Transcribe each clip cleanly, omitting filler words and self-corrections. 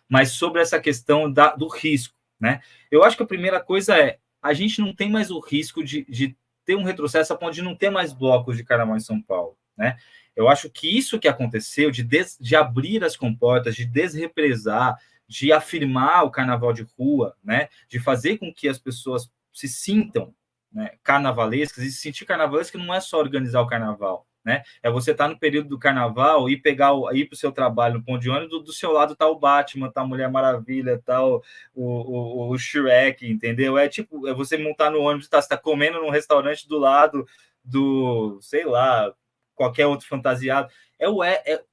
mas sobre essa questão do risco, né? Eu acho que a primeira coisa é, a gente não tem mais o risco de ter um retrocesso a ponto de não ter mais blocos de carnaval em São Paulo, né? Eu acho que isso que aconteceu, de abrir as comportas, de desrepresar, de afirmar o carnaval de rua, né? De fazer com que as pessoas se sintam, né, carnavalescas, e se sentir carnavalesca não é só organizar o carnaval, né? É você estar no período do carnaval e ir para o seu trabalho no ponto de ônibus, do seu lado tá o Batman, tá a Mulher Maravilha, tá o Shrek, entendeu? É tipo, é você montar no ônibus, você tá comendo num restaurante do lado do, sei lá, qualquer outro fantasiado.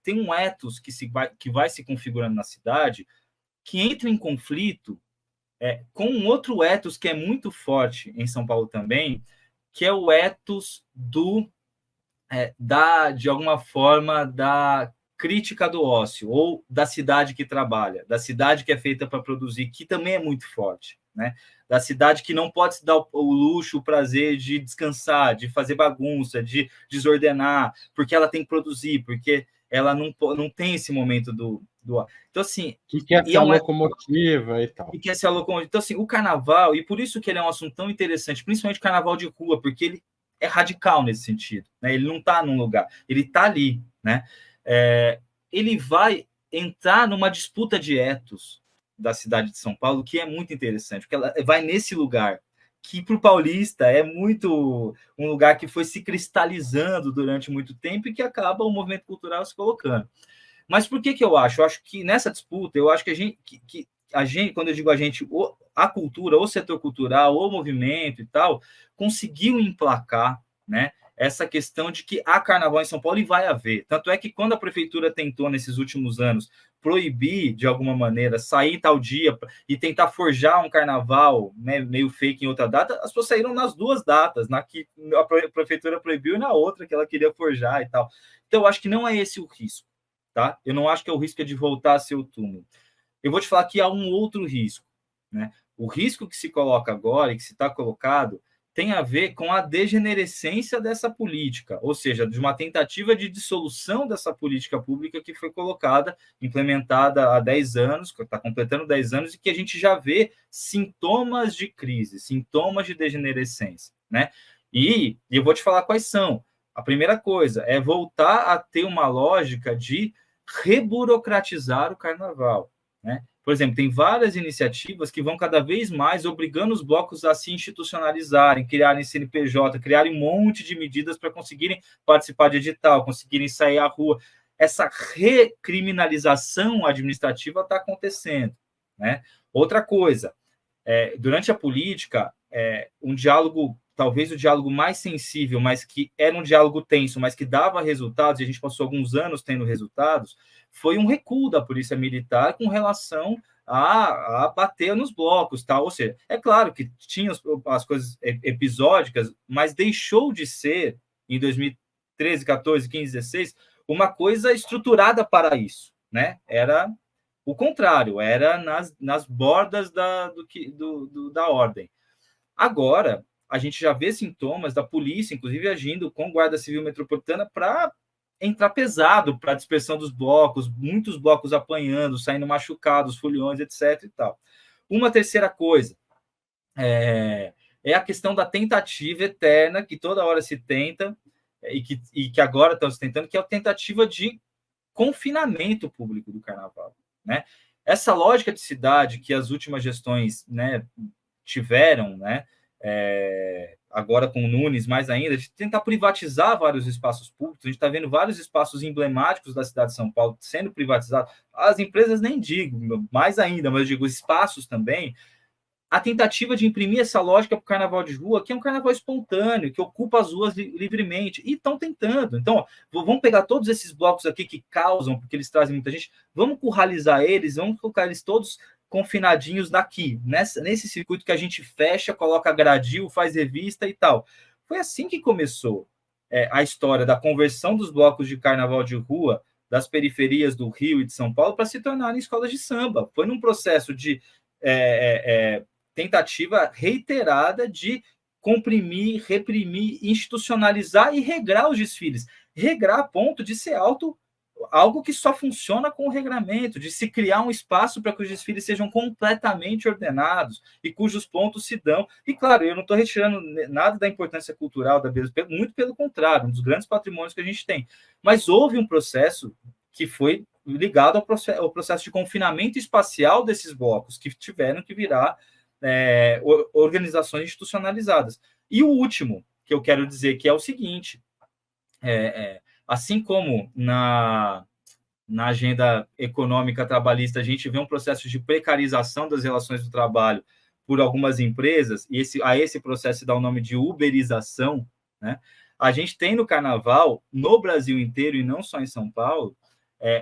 Tem um ethos que vai se configurando na cidade, que entra em conflito com um outro ethos que é muito forte em São Paulo também, que é o ethos de alguma forma, da crítica do ócio, ou da cidade que trabalha, da cidade que é feita para produzir, que também é muito forte, né? Da cidade que não pode se dar o luxo, o prazer de descansar, de fazer bagunça, de desordenar, porque ela tem que produzir, porque ela não tem esse momento do... Então, assim... Que quer ser a locomotiva e tal. E quer ser a locomotiva. Então, assim, o carnaval, e por isso que ele é um assunto tão interessante, principalmente o carnaval de rua, porque ele é radical nesse sentido, né? Ele não está num lugar, ele está ali, né? Ele vai entrar numa disputa de etos da cidade de São Paulo, que é muito interessante, porque ela vai nesse lugar, que para o paulista é muito um lugar que foi se cristalizando durante muito tempo e que acaba o movimento cultural se colocando. Mas por que eu acho? Eu acho que nessa disputa, eu acho que a gente, quando eu digo a gente, a cultura, o setor cultural, o movimento e tal, conseguiu emplacar, né, essa questão de que há carnaval em São Paulo e vai haver. Tanto é que quando a prefeitura tentou, nesses últimos anos, proibir, de alguma maneira, sair tal dia e tentar forjar um carnaval, né, meio fake em outra data, as pessoas saíram nas duas datas, na que a prefeitura proibiu e na outra que ela queria forjar e tal. Então, eu acho que não é esse o risco. Tá? Eu não acho que é o risco de voltar a ser o túmulo. Eu vou te falar que há um outro risco, né? O risco que se coloca agora e que se está colocado tem a ver com a degenerescência dessa política, ou seja, de uma tentativa de dissolução dessa política pública que foi colocada, implementada há 10 anos, que está completando 10 anos, e que a gente já vê sintomas de crise, sintomas de degenerescência, né? E eu vou te falar quais são. A primeira coisa é voltar a ter uma lógica de reburocratizar o carnaval, né? Por exemplo, tem várias iniciativas que vão cada vez mais obrigando os blocos a se institucionalizarem, criarem CNPJ, criarem um monte de medidas para conseguirem participar de edital, conseguirem sair à rua. Essa recriminalização administrativa está acontecendo, né? Outra coisa, durante a política, um diálogo, talvez o diálogo mais sensível, mas que era um diálogo tenso, mas que dava resultados, e a gente passou alguns anos tendo resultados, foi um recuo da polícia militar com relação a bater nos blocos, tá? Ou seja, é claro que tinha as coisas episódicas, mas deixou de ser, em 2013, 14, 15, 16, uma coisa estruturada para isso, né? Era o contrário, era nas bordas da ordem. Agora, a gente já vê sintomas da polícia, inclusive agindo com Guarda Civil Metropolitana para entrar pesado para a dispersão dos blocos, muitos blocos apanhando, saindo machucados, foliões, etc. E tal. Uma terceira coisa é a questão da tentativa eterna, que toda hora se tenta, e que agora estão se tentando, que é a tentativa de confinamento público do carnaval, né? Essa lógica de cidade que as últimas gestões, né, tiveram, né, agora com o Nunes mais ainda, de tentar privatizar vários espaços públicos. A gente está vendo vários espaços emblemáticos da cidade de São Paulo sendo privatizados. As empresas nem digo, mais ainda, mas eu digo os espaços também. A tentativa de imprimir essa lógica para o carnaval de rua, que é um carnaval espontâneo, que ocupa as ruas livremente, e estão tentando. Então, vamos pegar todos esses blocos aqui que causam, porque eles trazem muita gente, vamos curralizar eles, vamos colocar eles todos confinadinhos daqui, nesse circuito que a gente fecha, coloca gradil, faz revista e tal. Foi assim que começou a história da conversão dos blocos de carnaval de rua das periferias do Rio e de São Paulo para se tornarem escolas de samba. Foi num processo de tentativa reiterada de comprimir, reprimir, institucionalizar e regrar os desfiles. Regrar a ponto de ser algo que só funciona com o regramento, de se criar um espaço para que os desfiles sejam completamente ordenados e cujos pontos se dão. E, claro, eu não estou retirando nada da importância cultural da BSP, muito pelo contrário, um dos grandes patrimônios que a gente tem. Mas houve um processo que foi ligado ao processo de confinamento espacial desses blocos, que tiveram que virar organizações institucionalizadas. E o último que eu quero dizer que é o seguinte, assim como na agenda econômica trabalhista a gente vê um processo de precarização das relações do trabalho por algumas empresas, e a esse processo se dá o nome de uberização, né? A gente tem no carnaval, no Brasil inteiro e não só em São Paulo,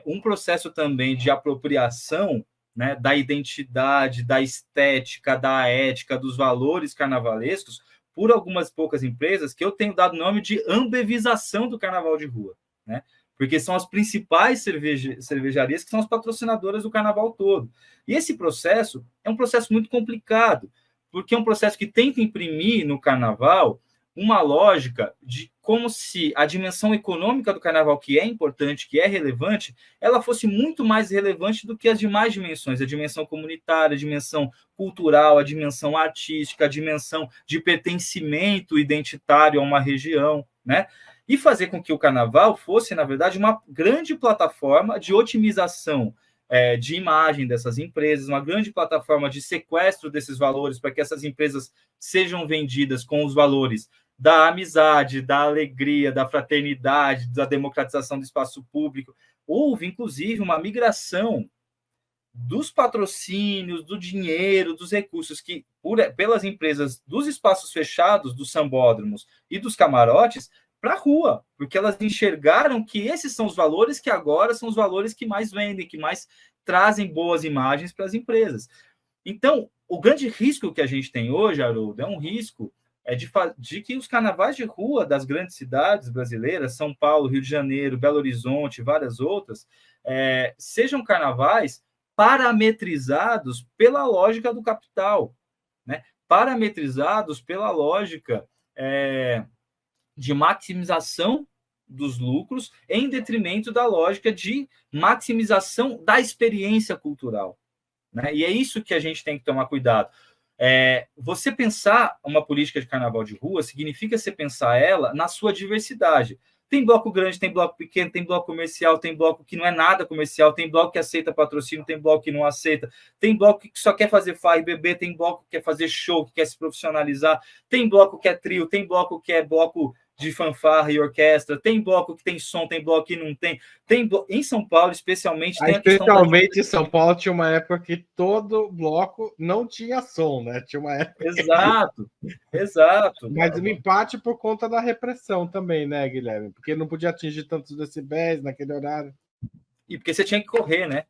um processo também de apropriação, né, da identidade, da estética, da ética, dos valores carnavalescos, por algumas poucas empresas, que eu tenho dado o nome de ambevização do carnaval de rua, né? Porque são as principais cervejarias que são as patrocinadoras do carnaval todo. E esse processo é um processo muito complicado, porque é um processo que tenta imprimir no carnaval uma lógica de como se a dimensão econômica do carnaval, que é importante, que é relevante, ela fosse muito mais relevante do que as demais dimensões, a dimensão comunitária, a dimensão cultural, a dimensão artística, a dimensão de pertencimento identitário a uma região, né? E fazer com que o carnaval fosse, na verdade, uma grande plataforma de otimização de imagem dessas empresas, uma grande plataforma de sequestro desses valores para que essas empresas sejam vendidas com os valores da amizade, da alegria, da fraternidade, da democratização do espaço público. Houve, inclusive, uma migração dos patrocínios, do dinheiro, dos recursos que, pelas empresas dos espaços fechados, dos sambódromos e dos camarotes, para a rua, porque elas enxergaram que esses são os valores que agora são os valores que mais vendem, que mais trazem boas imagens para as empresas. Então, o grande risco que a gente tem hoje, Haroldo, é um risco de que os carnavais de rua das grandes cidades brasileiras, São Paulo, Rio de Janeiro, Belo Horizonte, várias outras, sejam carnavais parametrizados pela lógica do capital, né? Parametrizados pela lógica de maximização dos lucros em detrimento da lógica de maximização da experiência cultural, né? E é isso que a gente tem que tomar cuidado. Você pensar uma política de carnaval de rua significa você pensar ela na sua diversidade. Tem bloco grande, tem bloco pequeno, tem bloco comercial, tem bloco que não é nada comercial, tem bloco que aceita patrocínio, tem bloco que não aceita, tem bloco que só quer fazer farra e beber, tem bloco que quer fazer show, que quer se profissionalizar, tem bloco que é trio, tem bloco que é bloco de fanfarra e orquestra, tem bloco que tem som, tem bloco que não tem. Em São Paulo, especialmente, tem a questão especialmente em São Paulo tinha uma época que todo bloco não tinha som, né? Tinha uma época. Exato. Mas um empate por conta da repressão também, né, Guilherme? Porque não podia atingir tantos decibéis naquele horário. E porque você tinha que correr, né?